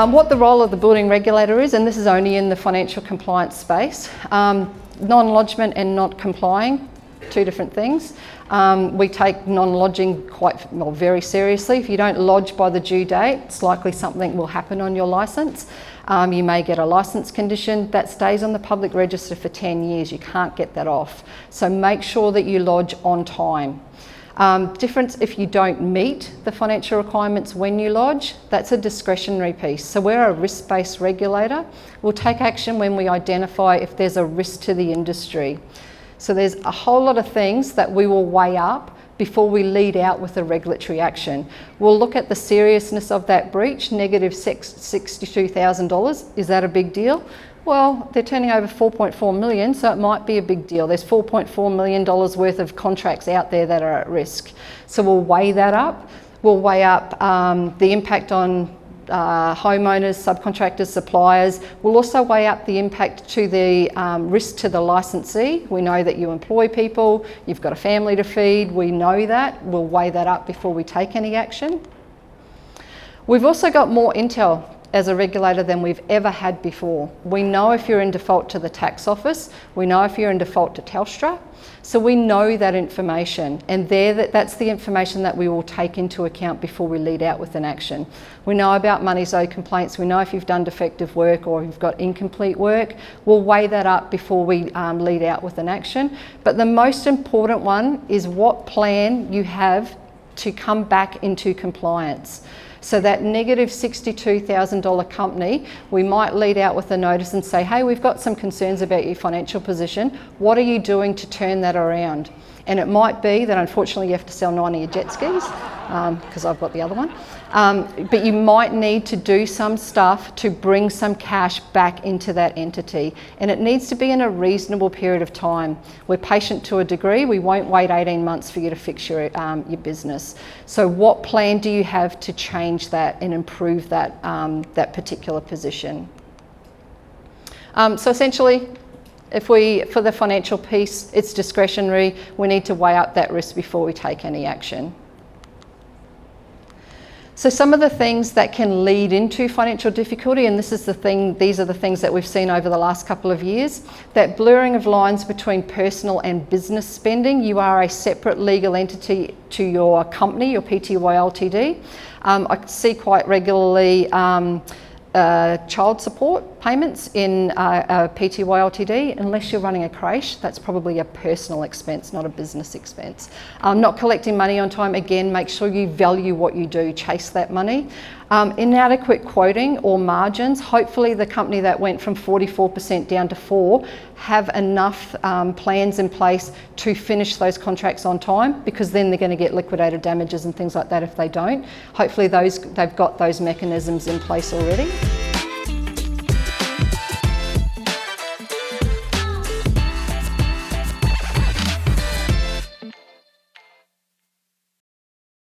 What the role of the building regulator is, and this is only in the financial compliance space, non-lodgment and not complying, two different things. We take non-lodging very seriously. If you don't lodge by the due date, it's likely something will happen on your licence. You may get a licence condition that stays on the public register for 10 years. You can't get that off. So make sure that you lodge on time. Difference if you don't meet the financial requirements when you lodge, that's a discretionary piece. So we're a risk-based regulator. We'll take action when we identify if there's a risk to the industry. So there's a whole lot of things that we will weigh up before we lead out with a regulatory action. We'll look at the seriousness of that breach, negative $62,000. Is that a big deal? Well, they're turning over 4.4 million, so it might be a big deal. There's $4.4 million worth of contracts out there that are at risk. So we'll weigh that up. We'll weigh up the impact on homeowners, subcontractors, suppliers. We'll also weigh up the impact to the risk to the licensee. We know that you employ people, you've got a family to feed, we know that. We'll weigh that up before we take any action. We've also got more intel as a regulator than we've ever had before. We know if you're in default to the tax office, we know if you're in default to Telstra, so we know that information, and that's the information that we will take into account before we lead out with an action. We know about monies owed complaints, we know if you've done defective work or you've got incomplete work. We'll weigh that up before we lead out with an action. But the most important one is what plan you have to come back into compliance. So that negative $62,000 company, we might lead out with a notice and say, hey, we've got some concerns about your financial position. What are you doing to turn that around? And it might be that unfortunately you have to sell 9 of your jet skis, because I've got the other one. But you might need to do some stuff to bring some cash back into that entity. And it needs to be in a reasonable period of time. We're patient to a degree. We won't wait 18 months for you to fix your business. So what plan do you have to change that and improve that, that particular position? So essentially, for the financial piece, it's discretionary. We need to weigh up that risk before we take any action. So some of the things that can lead into financial difficulty, and these are the things that we've seen over the last couple of years, that blurring of lines between personal and business spending. You are a separate legal entity to your company, your PTY Ltd. I see quite regularly child support payments in a PTY Ltd. Unless you're running a creche, that's probably a personal expense, not a business expense. Not collecting money on time, again, make sure you value what you do, chase that money. Inadequate quoting or margins, hopefully the company that went from 44% down to 4% have enough plans in place to finish those contracts on time, because then they're going to get liquidated damages and things like that if they don't. Hopefully they've got those mechanisms in place already.